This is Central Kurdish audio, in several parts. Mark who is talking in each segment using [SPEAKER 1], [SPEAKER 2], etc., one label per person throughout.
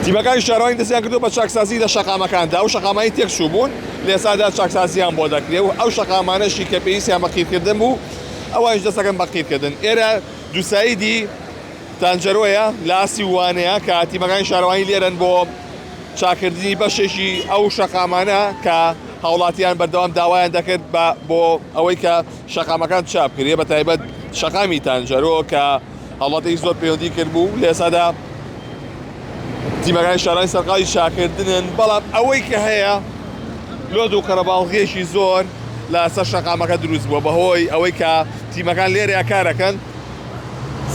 [SPEAKER 1] تیمەکانی شارەوانی دەستیان کردو بە چاکسازی لە شەقامەکاندا ئەو شەقامانی تێکچوو بوون لە ئێستادا چاکسازیان بۆ دەکرێت و ئەو شەقامانەشی کە پێویستیان بە قیرکردن بوو ئەوانش دەستەکەن بە قیرکردن. ئێرە دووسایدی تانجەرۆیە لە ئاسی وانەیە کە تیمەکانی شارەوانی لێرن بۆ چاکردنی بەشێکی ئەو شەقامانە کە هاوڵاتیان بەردەوام داوایان دەکرد بۆ ئەوەی کە شەقامەکان چاپکرێ بە تایبەت شەقامی تانجەرۆ کە هاوڵاتێکی زۆر پەیوەندی کرد بوو لە ئێستادا تیمەکانی شارەوانی سەرقاڵی چاکردنن. بەڵام ئەوەی کە هەیە لۆد و قەرەباڵغێشی زۆر لەسەر شەقامەکە دروست بووە بەهۆی ئەوەی کە تیمەکان لێرەیە کارەکەن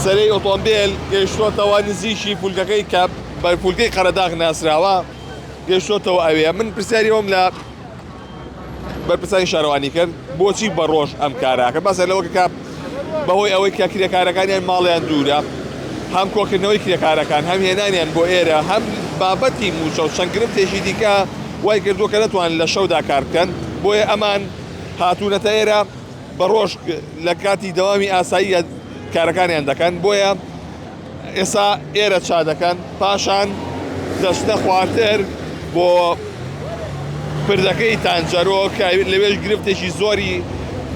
[SPEAKER 1] سەرەی ئۆتۆمبیل گەیشتۆتەوە نزیکی پولگەکەی کە بە پولگەی قەرەداغ ناسراوە گەیشتۆتەوە ئەوەیە. من پرسیاریەوەم لە بەرپرسانی شارەوانی کرد بۆچی بە ڕۆژ ئەم کاراکە بەسەر لەوە کە بەهۆی ئەوەی کە کرێکارەکانیان ماڵیان دوورە هەم کۆکردنەوەی کرێکارەکان هەم هێنانیان بۆ ئێرە هەم بابەتی موچە و چەند گرفتێکی دیکە وای کردووە کە نەتوان لە شەودا کار بکەن بۆیە ئەمان هاتوونەتە ئێرە بە ڕۆژ لە کاتی دەوامی ئاسایی کارەکانیان دەکەن بۆیە ئێستا ئێرە چا دەکەن پاشان دەستە خوارتر بۆ پردەکەی تانجەرۆ کە لەوێش گرفتێکی زۆری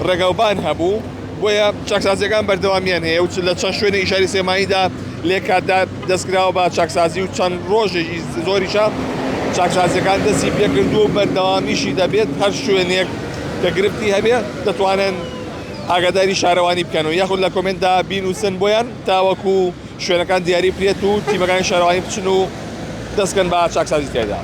[SPEAKER 1] ڕێگەوبان هەبوو بۆیە چاکسازیەکان بەردەوامیان هەیە و لە چەند شوێنە ئیشاری سێماییدا لێ کاتدا دەستکراوە بە چاکسازی و چەند ڕۆژێکی زۆریشە چاکسازیەکان دەستی پێکردو و بەردەوامیشی دەبێت هەر شوێنێک کە گرفتی هەبێت دەتوانن ئاگاداری شارەوانی بکەن و یاخود لە کۆمنتدا بینووسن بۆیان تاوەکو شوێنەکان دیاری بکرێت و تیمەکانی شارەوانی بچن و دەستکەن بە چاکسازی تێدا.